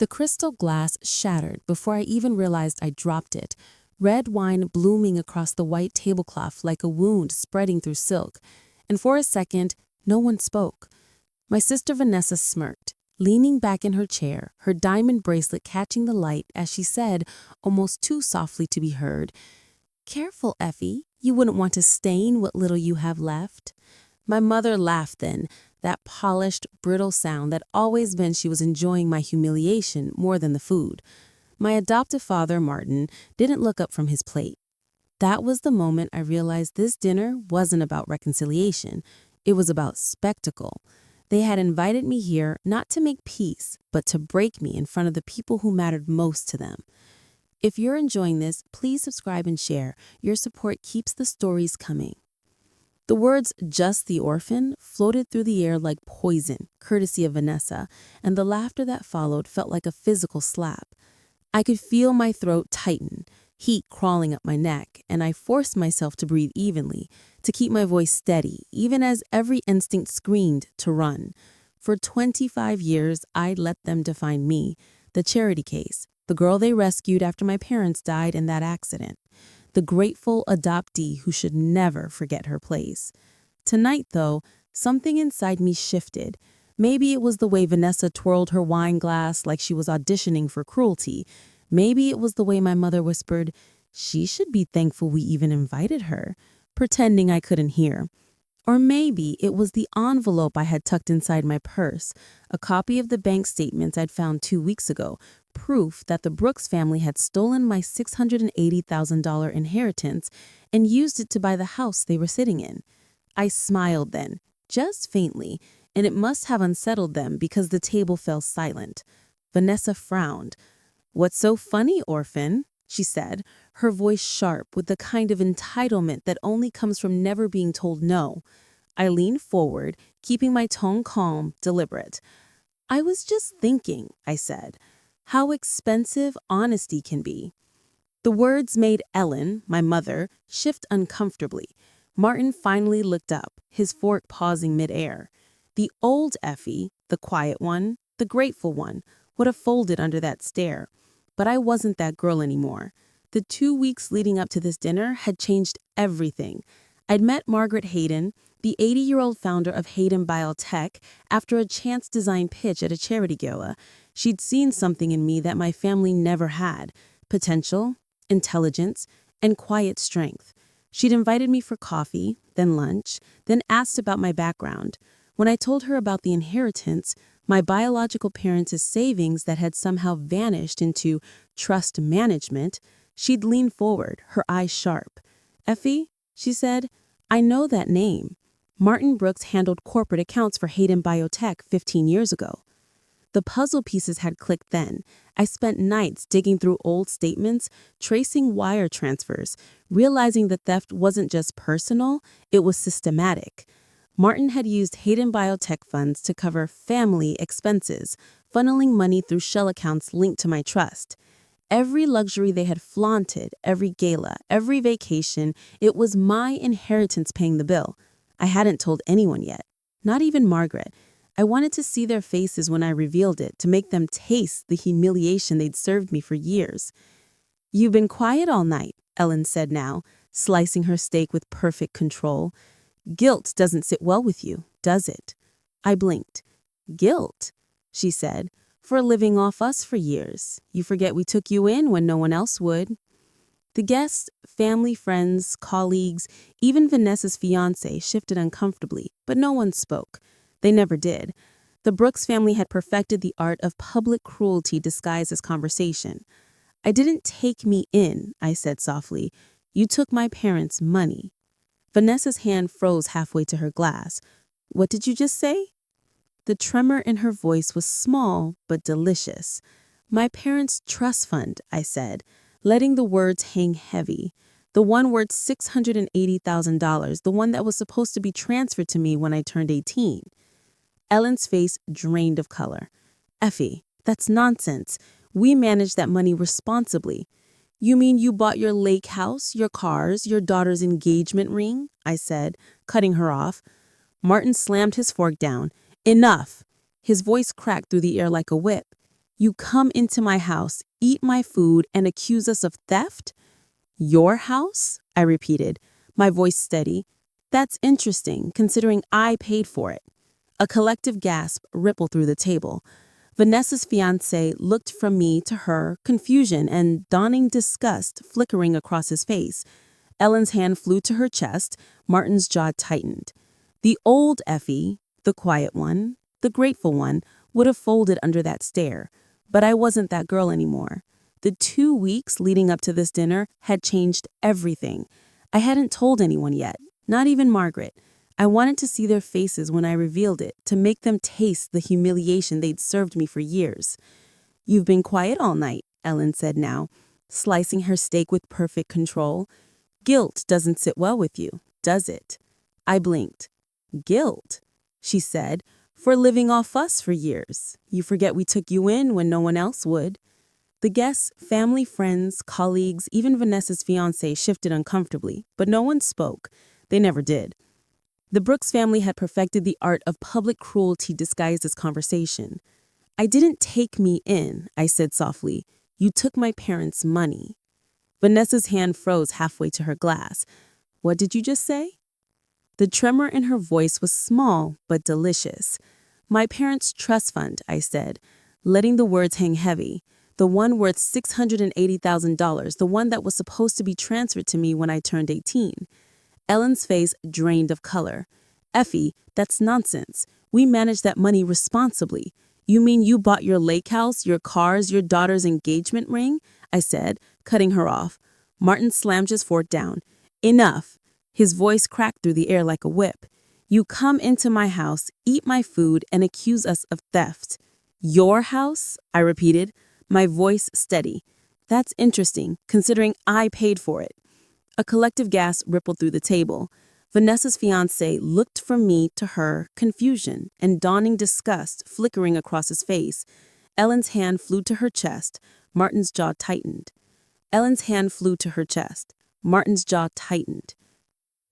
The crystal glass shattered before I even realized I dropped it, red wine blooming across the white tablecloth like a wound spreading through silk. And for a second, no one spoke. My sister Vanessa smirked, leaning back in her chair, her diamond bracelet catching the light as she said, almost too softly to be heard, "Careful, Effie. You wouldn't want to stain what little you have left." My mother laughed then, that polished, brittle sound that always meant she was enjoying my humiliation more than the food. My adoptive father, Martin, didn't look up from his plate. That was the moment I realized this dinner wasn't about reconciliation. It was about spectacle. They had invited me here not to make peace, but to break me in front of the people who mattered most to them. If you're enjoying this, please subscribe and share. Your support keeps the stories coming. The words "just the orphan" floated through the air like poison, courtesy of Vanessa, and the laughter that followed felt like a physical slap. I could feel my throat tighten, heat crawling up my neck, and I forced myself to breathe evenly, to keep my voice steady, even as every instinct screamed to run. For 25 years, I'd let them define me, the charity case, the girl they rescued after my parents died in that accident, the grateful adoptee who should never forget her place. Tonight, though, something inside me shifted. Maybe it was the way Vanessa twirled her wine glass like she was auditioning for cruelty. Maybe it was the way my mother whispered, "She should be thankful we even invited her," pretending I couldn't hear. Or maybe it was the envelope I had tucked inside my purse, a copy of the bank statements I'd found 2 weeks ago, proof that the Brooks family had stolen my $680,000 inheritance and used it to buy the house they were sitting in. I smiled then, just faintly, and it must have unsettled them because the table fell silent. Vanessa frowned. "What's so funny, Orphan?" she said, her voice sharp with the kind of entitlement that only comes from never being told no. I leaned forward, keeping my tone calm, deliberate. "I was just thinking," I said, "how expensive honesty can be." The words made Ellen, my mother, shift uncomfortably. Martin finally looked up, his fork pausing midair. The old Effie, the quiet one, the grateful one, would have folded under that stare. But I wasn't that girl anymore. The 2 weeks leading up to this dinner had changed everything. I'd met Margaret Hayden, the 80-year-old founder of Hayden Biotech, after a chance design pitch at a charity gala. She'd seen something in me that my family never had: potential, intelligence, and quiet strength. She'd invited me for coffee, then lunch, then asked about my background. When I told her about the inheritance, my biological parents' savings that had somehow vanished into trust management, she'd leaned forward, her eyes sharp. "Effie," she said, "I know that name. Martin Brooks handled corporate accounts for Hayden Biotech 15 years ago." The puzzle pieces had clicked then. I spent nights digging through old statements, tracing wire transfers, realizing the theft wasn't just personal, it was systematic. Martin had used Hayden Biotech funds to cover family expenses, funneling money through shell accounts linked to my trust. Every luxury they had flaunted, every gala, every vacation, it was my inheritance paying the bill. I hadn't told anyone yet, not even Margaret. I wanted to see their faces when I revealed it, to make them taste the humiliation they'd served me for years. "You've been quiet all night," Ellen said now, slicing her steak with perfect control. "Guilt doesn't sit well with you, does it?" I blinked. "Guilt?" she said. "For living off us for years. You forget we took you in when no one else would." The guests, family, friends, colleagues, even Vanessa's fiancé shifted uncomfortably, but no one spoke. They never did. The Brooks family had perfected the art of public cruelty disguised as conversation. "I didn't take me in," I said softly. "You took my parents' money." Vanessa's hand froze halfway to her glass. "What did you just say?" The tremor in her voice was small but delicious. "My parents' trust fund," I said, letting the words hang heavy. The one worth $680,000, the one that was supposed to be transferred to me when I turned 18. Ellen's face drained of color. "Effie, that's nonsense. We managed that money responsibly." "You mean you bought your lake house, your cars, your daughter's engagement ring?" I said, cutting her off. Martin slammed his fork down. "Enough!" His voice cracked through the air like a whip. You come into my house, eat my food, and accuse us of theft? Your house? I repeated, my voice steady. That's interesting, considering I paid for it. A collective gasp rippled through the table. Vanessa's fiancé looked from me to her, confusion and dawning disgust flickering across his face. Ellen's hand flew to her chest. Martin's jaw tightened. The old Effie, the quiet one, the grateful one, would have folded under that stare. But I wasn't that girl anymore. The 2 weeks leading up to this dinner had changed everything. I hadn't told anyone yet, not even Margaret. I wanted to see their faces when I revealed it, to make them taste the humiliation they'd served me for years. You've been quiet all night, Ellen said now, slicing her steak with perfect control. Guilt doesn't sit well with you, does it? I blinked. Guilt, she said, for living off us for years. You forget we took you in when no one else would. The guests, family, friends, colleagues, even Vanessa's fiancé shifted uncomfortably, but no one spoke. They never did. The Brooks family had perfected the art of public cruelty disguised as conversation. I didn't take me in, I said softly. You took my parents' money. Vanessa's hand froze halfway to her glass. What did you just say? The tremor in her voice was small but delicious. My parents' trust fund, I said, letting the words hang heavy. The one worth $680,000, the one that was supposed to be transferred to me when I turned 18. Ellen's face drained of color. Effie, that's nonsense. We managed that money responsibly. You mean you bought your lake house, your cars, your daughter's engagement ring? I said, cutting her off. Martin slammed his fork down. Enough. His voice cracked through the air like a whip. You come into my house, eat my food, and accuse us of theft. Your house? I repeated, my voice steady. That's interesting, considering I paid for it. A collective gasp rippled through the table. Vanessa's fiancé looked from me to her, confusion and dawning disgust flickering across his face. Ellen's hand flew to her chest. Martin's jaw tightened. Ellen's hand flew to her chest. Martin's jaw tightened.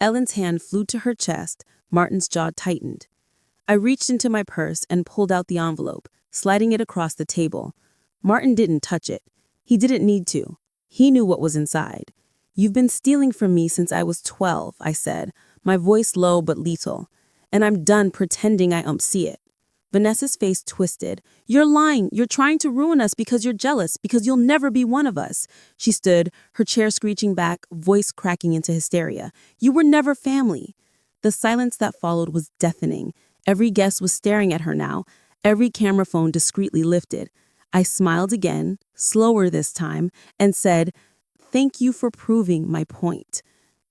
Ellen's hand flew to her chest. Martin's jaw tightened. I reached into my purse and pulled out the envelope, sliding it across the table. Martin didn't touch it. He didn't need to. He knew what was inside. You've been stealing from me since I was 12, I said, my voice low but lethal. And I'm done pretending I see it. Vanessa's face twisted. You're lying. You're trying to ruin us because you're jealous, because you'll never be one of us. She stood, her chair screeching back, voice cracking into hysteria. You were never family. The silence that followed was deafening. Every guest was staring at her now, every camera phone discreetly lifted. I smiled again, slower this time, and said, Thank you for proving my point.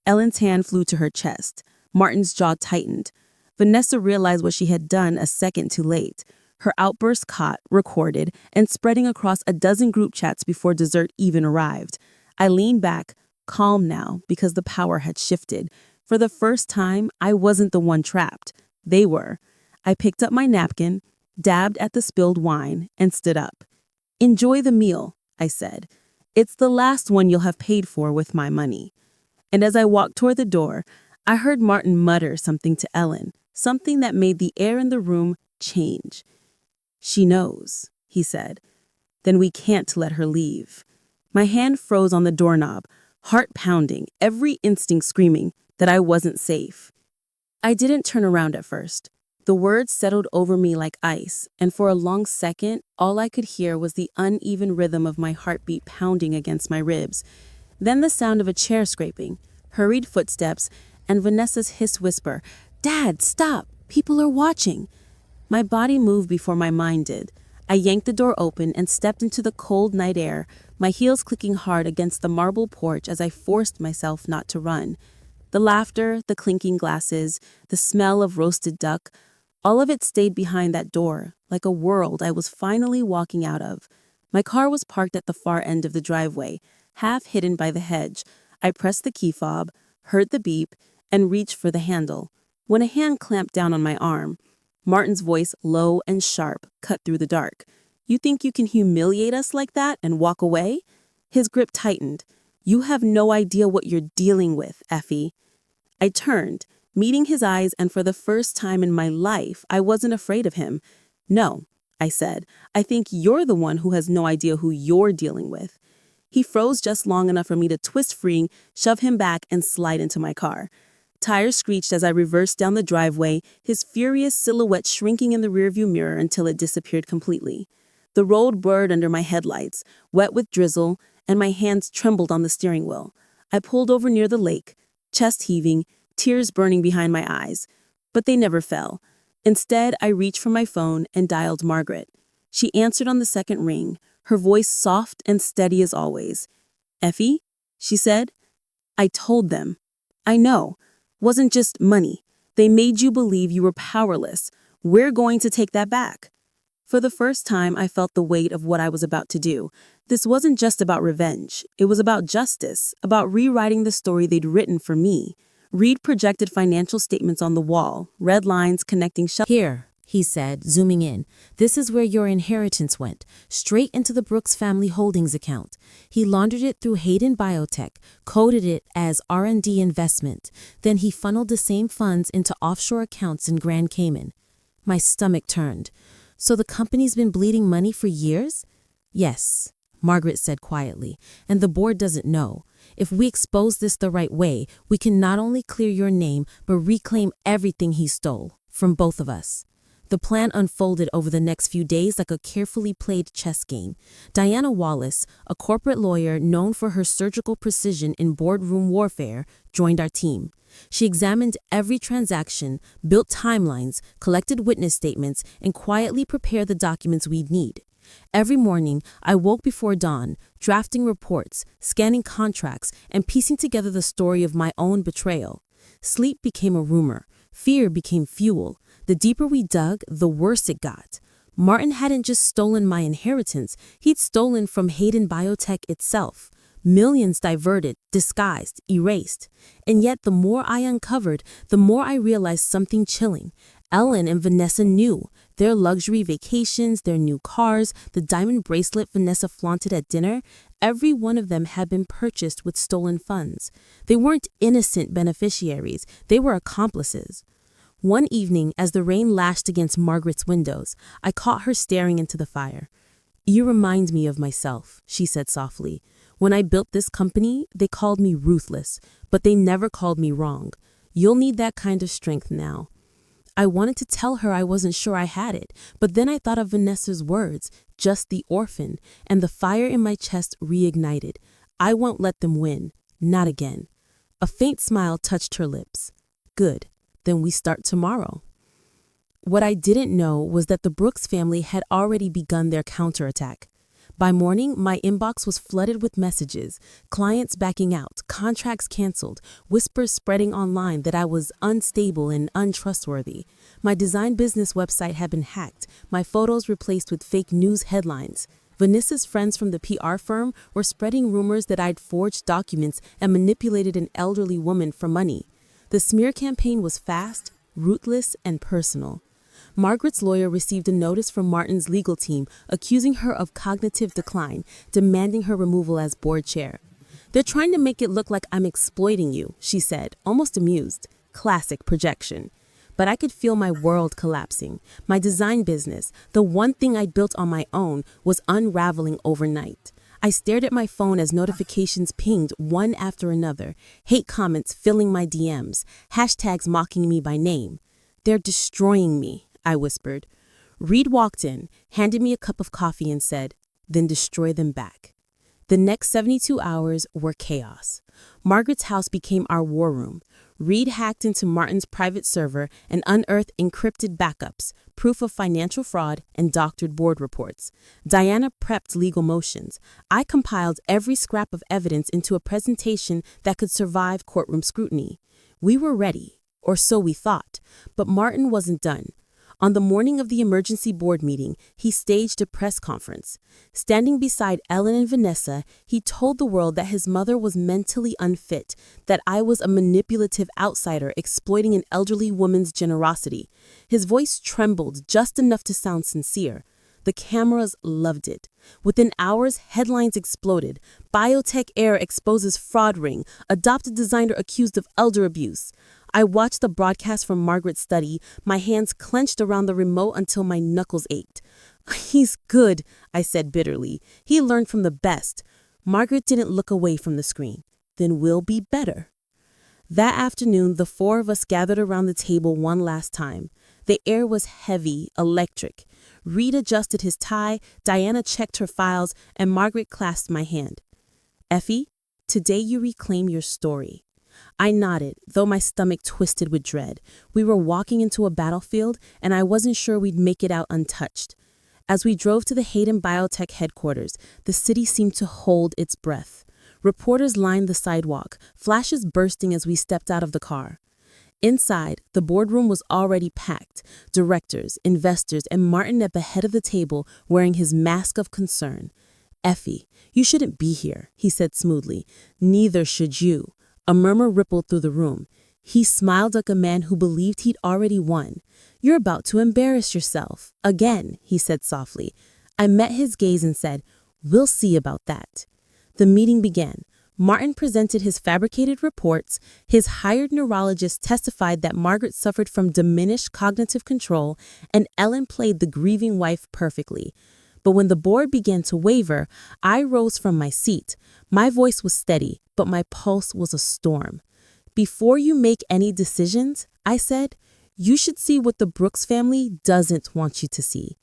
Ellen's hand flew to her chest. Martin's jaw tightened. Vanessa realized what she had done a second too late. Her outburst caught, recorded, and spreading across a dozen group chats before dessert even arrived. I leaned back, calm now, because the power had shifted. For the first time, I wasn't the one trapped. They were. I picked up my napkin, dabbed at the spilled wine, and stood up. Enjoy the meal, I said. It's the last one you'll have paid for with my money. And as I walked toward the door, I heard Martin mutter something to Ellen, something that made the air in the room change. She knows, he said. Then we can't let her leave. My hand froze on the doorknob, heart pounding, every instinct screaming that I wasn't safe. I didn't turn around at first. The words settled over me like ice, and for a long second, all I could hear was the uneven rhythm of my heartbeat pounding against my ribs. Then the sound of a chair scraping, hurried footsteps, and Vanessa's hiss whisper, Dad, stop! People are watching! My body moved before my mind did. I yanked the door open and stepped into the cold night air, my heels clicking hard against the marble porch as I forced myself not to run. The laughter, the clinking glasses, the smell of roasted duck, all of it stayed behind that door, like a world I was finally walking out of. My car was parked at the far end of the driveway, half hidden by the hedge. I pressed the key fob, heard the beep, and reached for the handle, when a hand clamped down on my arm. Martin's voice, low and sharp, cut through the dark. You think you can humiliate us like that and walk away? His grip tightened. You have no idea what you're dealing with, Effie. I turned, meeting his eyes, and for the first time in my life, I wasn't afraid of him. No, I said. "I think you're the one who has no idea who you're dealing with." He froze just long enough for me to twist free, shove him back, and slide into my car. Tires screeched as I reversed down the driveway, his furious silhouette shrinking in the rearview mirror until it disappeared completely. The road blurred under my headlights, wet with drizzle, and my hands trembled on the steering wheel. I pulled over near the lake, chest heaving, tears burning behind my eyes. But they never fell. Instead, I reached for my phone and dialed Margaret. She answered on the second ring, her voice soft and steady as always. "Effie," she said. "I told them. I know. Wasn't just money. They made you believe you were powerless. We're going to take that back." For the first time, I felt the weight of what I was about to do. This wasn't just about revenge. It was about justice, about rewriting the story they'd written for me. Reed projected financial statements on the wall, red lines connecting "Here," he said, zooming in. "This is where your inheritance went, straight into the Brooks family holdings account." He laundered it through Hayden Biotech, coded it as R&D investment. Then he funneled the same funds into offshore accounts in Grand Cayman. My stomach turned. "So the company's been bleeding money for years?" "Yes," Margaret said quietly, "and the board doesn't know. If we expose this the right way, we can not only clear your name, but reclaim everything he stole, from both of us." The plan unfolded over the next few days like a carefully played chess game. Diana Wallace, a corporate lawyer known for her surgical precision in boardroom warfare, joined our team. She examined every transaction, built timelines, collected witness statements, and quietly prepared the documents we'd need. Every morning, I woke before dawn, drafting reports, scanning contracts, and piecing together the story of my own betrayal. Sleep became a rumor. Fear became fuel. The deeper we dug, the worse it got. Martin hadn't just stolen my inheritance, he'd stolen from Hayden Biotech itself. Millions diverted, disguised, erased. And yet the more I uncovered, the more I realized something chilling. Ellen and Vanessa knew. Their luxury vacations, their new cars, the diamond bracelet Vanessa flaunted at dinner, every one of them had been purchased with stolen funds. They weren't innocent beneficiaries, they were accomplices. One evening, as the rain lashed against Margaret's windows, I caught her staring into the fire. "You remind me of myself," she said softly. "When I built this company, they called me ruthless, but they never called me wrong. You'll need that kind of strength now." I wanted to tell her I wasn't sure I had it, but then I thought of Vanessa's words, "just the orphan," and the fire in my chest reignited. I won't let them win. Not again. A faint smile touched her lips. "Good. Then we start tomorrow." What I didn't know was that the Brooks family had already begun their counterattack. By morning, my inbox was flooded with messages, clients backing out, contracts canceled, whispers spreading online that I was unstable and untrustworthy. My design business website had been hacked, my photos replaced with fake news headlines. Vanessa's friends from the PR firm were spreading rumors that I'd forged documents and manipulated an elderly woman for money. The smear campaign was fast, ruthless, and personal. Margaret's lawyer received a notice from Martin's legal team accusing her of cognitive decline, demanding her removal as board chair. "They're trying to make it look like I'm exploiting you," she said, almost amused. Classic projection. But I could feel my world collapsing. My design business, the one thing I'd built on my own, was unraveling overnight. I stared at my phone as notifications pinged one after another, hate comments filling my DMs, hashtags mocking me by name. "They're destroying me," I whispered. Reed walked in, handed me a cup of coffee and said, "Then destroy them back." The next 72 hours were chaos. Margaret's house became our war room. Reed hacked into Martin's private server and unearthed encrypted backups, proof of financial fraud, and doctored board reports. Diana prepped legal motions. I compiled every scrap of evidence into a presentation that could survive courtroom scrutiny. We were ready, or so we thought, but Martin wasn't done. On the morning of the emergency board meeting, he staged a press conference. Standing beside Ellen and Vanessa, he told the world that his mother was mentally unfit, that I was a manipulative outsider exploiting an elderly woman's generosity. His voice trembled just enough to sound sincere. The cameras loved it. Within hours, headlines exploded. Biotech heir exposes fraud ring. Adopted designer accused of elder abuse. I watched the broadcast from Margaret's study, my hands clenched around the remote until my knuckles ached. He's good, I said bitterly. He learned from the best. Margaret didn't look away from the screen. Then we'll be better. That afternoon, the four of us gathered around the table one last time. The air was heavy, electric. Reed adjusted his tie, Diana checked her files, and Margaret clasped my hand. Effie, today you reclaim your story. I nodded, though my stomach twisted with dread. We were walking into a battlefield, and I wasn't sure we'd make it out untouched. As we drove to the Hayden Biotech headquarters, the city seemed to hold its breath. Reporters lined the sidewalk, flashes bursting as we stepped out of the car. Inside, the boardroom was already packed, directors, investors, and Martin at the head of the table wearing his mask of concern. Effie, you shouldn't be here, he said smoothly. Neither should you. A murmur rippled through the room. He smiled like a man who believed he'd already won. You're about to embarrass yourself. Again, he said softly. I met his gaze and said, we'll see about that. The meeting began. Martin presented his fabricated reports. His hired neurologist testified that Margaret suffered from diminished cognitive control, and Ellen played the grieving wife perfectly. But when the board began to waver, I rose from my seat. My voice was steady, but my pulse was a storm. Before you make any decisions, I said, you should see what the Brooks family doesn't want you to see.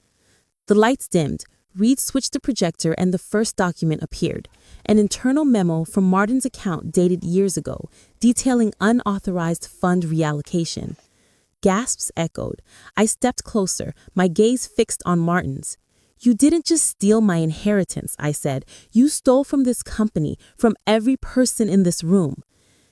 The lights dimmed. Reed switched the projector and the first document appeared. An internal memo from Martin's account dated years ago, detailing unauthorized fund reallocation. Gasps echoed. I stepped closer, my gaze fixed on Martin's. You didn't just steal my inheritance, I said. You stole from this company, from every person in this room.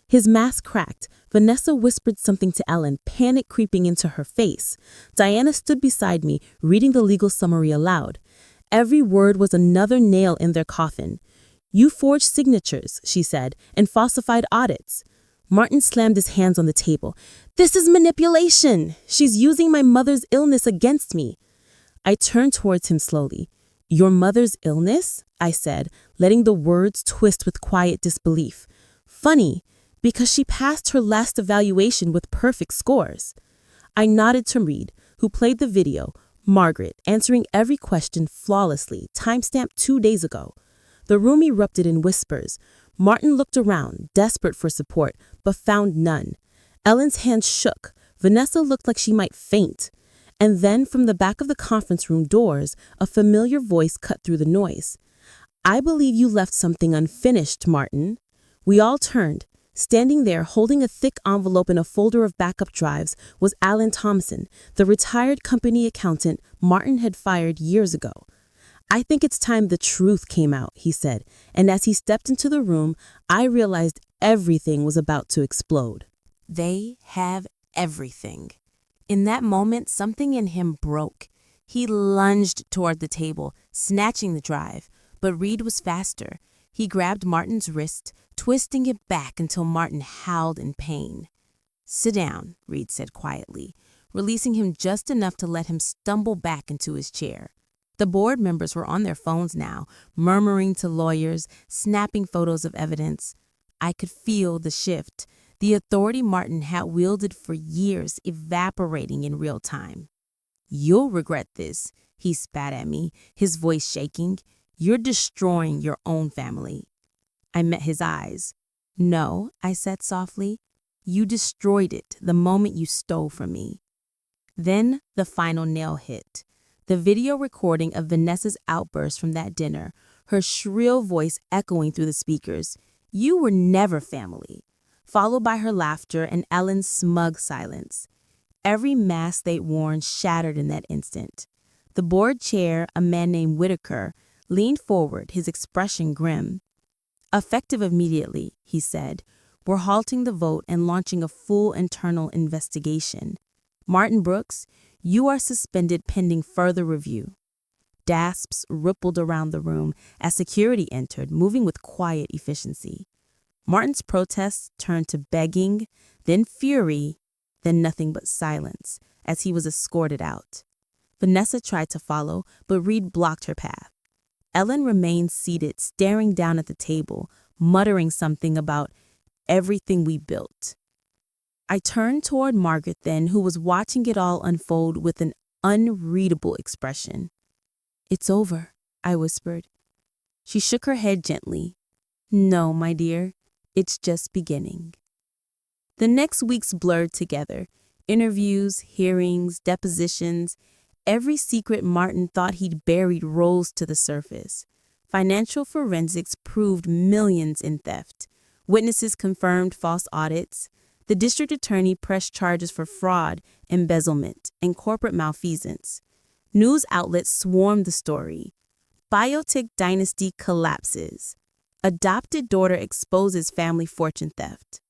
His mask cracked. Vanessa whispered something to Ellen, panic creeping into her face. Diana stood beside me, reading the legal summary aloud. Every word was another nail in their coffin. You forged signatures, she said, and falsified audits. Martin slammed his hands on the table. This is manipulation. She's using my mother's illness against me. I turned towards him slowly. Your mother's illness? I said, letting the words twist with quiet disbelief. Funny, because she passed her last evaluation with perfect scores. I nodded to Reed, who played the video, Margaret, answering every question flawlessly, timestamped 2 days ago. The room erupted in whispers. Martin looked around, desperate for support, but found none. Ellen's hands shook. Vanessa looked like she might faint. And then, from the back of the conference room doors, a familiar voice cut through the noise. I believe you left something unfinished, Martin. We all turned. Standing there, holding a thick envelope and a folder of backup drives, was Alan Thompson, the retired company accountant Martin had fired years ago. I think it's time the truth came out, he said, and as he stepped into the room, I realized everything was about to explode. They have everything. In that moment, something in him broke. He lunged toward the table, snatching the drive, but Reed was faster. He grabbed Martin's wrist, twisting it back until Martin howled in pain. Sit down, Reed said quietly, releasing him just enough to let him stumble back into his chair. The board members were on their phones now, murmuring to lawyers, snapping photos of evidence. I could feel the shift, the authority Martin had wielded for years evaporating in real time. You'll regret this, he spat at me, his voice shaking. You're destroying your own family. I met his eyes. No, I said softly. You destroyed it the moment you stole from me. Then the final nail hit. The video recording of Vanessa's outburst from that dinner, her shrill voice echoing through the speakers. You were never family. Followed by her laughter and Ellen's smug silence. Every mask they'd worn shattered in that instant. The board chair, a man named Whitaker, leaned forward, his expression grim. Effective immediately, he said. We're halting the vote and launching a full internal investigation. Martin Brooks, you are suspended pending further review. Gasps rippled around the room as security entered, moving with quiet efficiency. Martin's protests turned to begging, then fury, then nothing but silence as he was escorted out. Vanessa tried to follow, but Reed blocked her path. Ellen remained seated, staring down at the table, muttering something about everything we built. I turned toward Margaret then, who was watching it all unfold with an unreadable expression. It's over, I whispered. She shook her head gently. No, my dear, it's just beginning. The next weeks blurred together. Interviews, hearings, depositions. Every secret Martin thought he'd buried rose to the surface. Financial forensics proved millions in theft. Witnesses confirmed false audits. The district attorney pressed charges for fraud, embezzlement, and corporate malfeasance. News outlets swarmed the story. Biotech dynasty collapses. Adopted daughter exposes family fortune theft.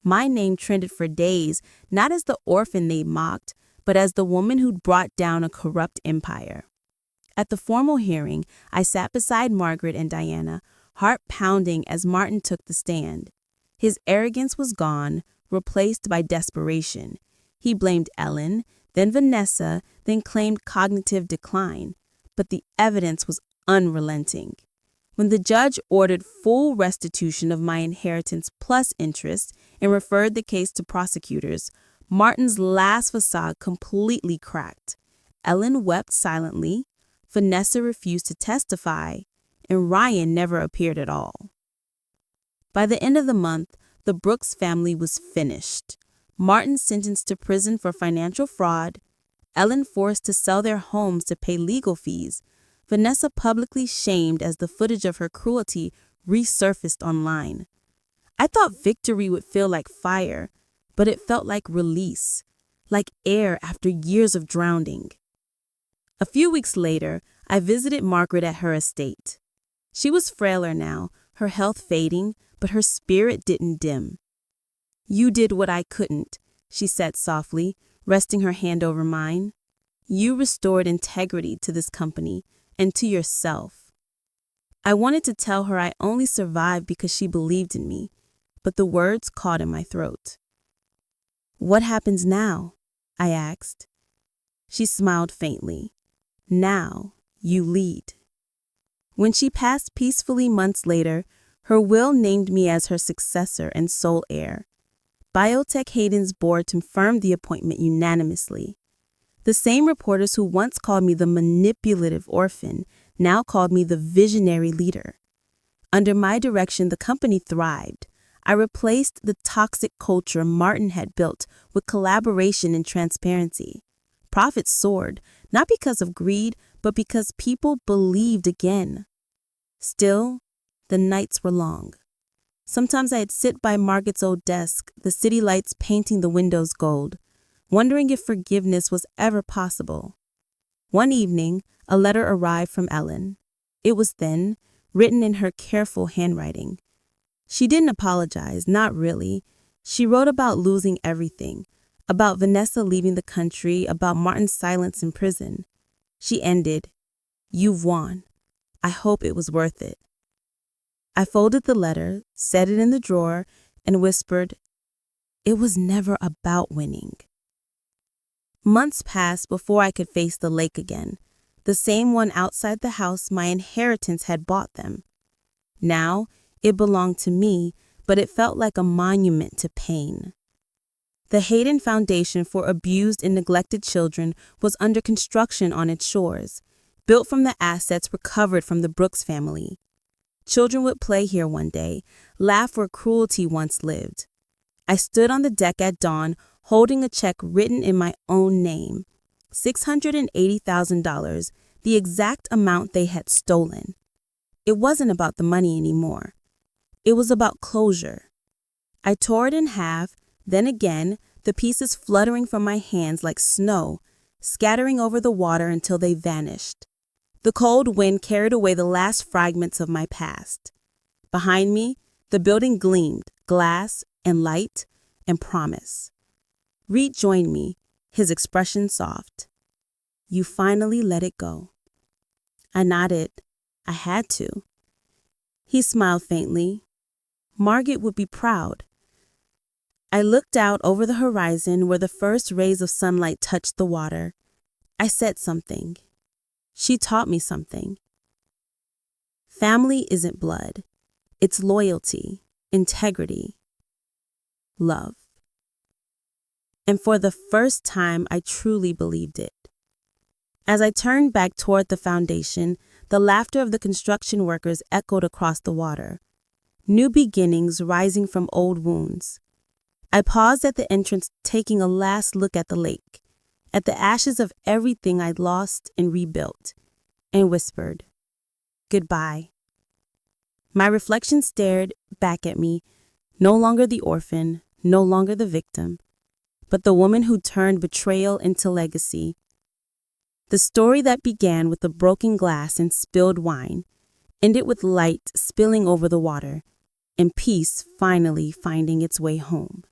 My name trended for days, not as the orphan they mocked, but as the woman who'd brought down a corrupt empire. At the formal hearing, I sat beside Margaret and Diana, heart pounding as Martin took the stand. His arrogance was gone, replaced by desperation. He blamed Ellen, then Vanessa, then claimed cognitive decline. But the evidence was unrelenting. When the judge ordered full restitution of my inheritance plus interest and referred the case to prosecutors, Martin's last facade completely cracked. Ellen wept silently, Vanessa refused to testify, and Ryan never appeared at all. By the end of the month, the Brooks family was finished. Martin sentenced to prison for financial fraud, Ellen forced to sell their homes to pay legal fees, Vanessa publicly shamed as the footage of her cruelty resurfaced online. I thought victory would feel like fire, but it felt like release, like air after years of drowning. A few weeks later, I visited Margaret at her estate. She was frailer now, her health fading, but her spirit didn't dim. You did what I couldn't, she said softly, resting her hand over mine. You restored integrity to this company and to yourself. I wanted to tell her I only survived because she believed in me, but the words caught in my throat. What happens now? I asked. She smiled faintly. Now you lead. When she passed peacefully months later, her will named me as her successor and sole heir. Biotech Hayden's board confirmed the appointment unanimously. The same reporters who once called me the manipulative orphan now called me the visionary leader. Under my direction, the company thrived. I replaced the toxic culture Martin had built with collaboration and transparency. Profits soared, not because of greed, but because people believed again. Still, the nights were long. Sometimes I'd sit by Margaret's old desk, the city lights painting the windows gold, wondering if forgiveness was ever possible. One evening, a letter arrived from Ellen. It was thin, written in her careful handwriting. She didn't apologize, not really. She wrote about losing everything, about Vanessa leaving the country, about Martin's silence in prison. She ended, "You've won. I hope it was worth it." I folded the letter, set it in the drawer, and whispered, "It was never about winning." Months passed before I could face the lake again, the same one outside the house my inheritance had bought them. Now, it belonged to me, but it felt like a monument to pain. The Hayden Foundation for Abused and Neglected Children was under construction on its shores, built from the assets recovered from the Brooks family. Children would play here one day, laugh where cruelty once lived. I stood on the deck at dawn, holding a check written in my own name, $680,000, the exact amount they had stolen. It wasn't about the money anymore. It was about closure. I tore it in half, then again, the pieces fluttering from my hands like snow, scattering over the water until they vanished. The cold wind carried away the last fragments of my past. Behind me, the building gleamed, glass and light and promise. Reed joined me, his expression soft. "You finally let it go." I nodded. I had to. He smiled faintly. Margaret would be proud. I looked out over the horizon where the first rays of sunlight touched the water. I said something. She taught me something. Family isn't blood. It's loyalty, integrity, love. And for the first time, I truly believed it. As I turned back toward the foundation, the laughter of the construction workers echoed across the water. New beginnings rising from old wounds. I paused at the entrance, taking a last look at the lake, at the ashes of everything I'd lost and rebuilt, and whispered, "Goodbye." My reflection stared back at me, no longer the orphan, no longer the victim, but the woman who turned betrayal into legacy. The story that began with a broken glass and spilled wine ended with light spilling over the water and peace finally finding its way home.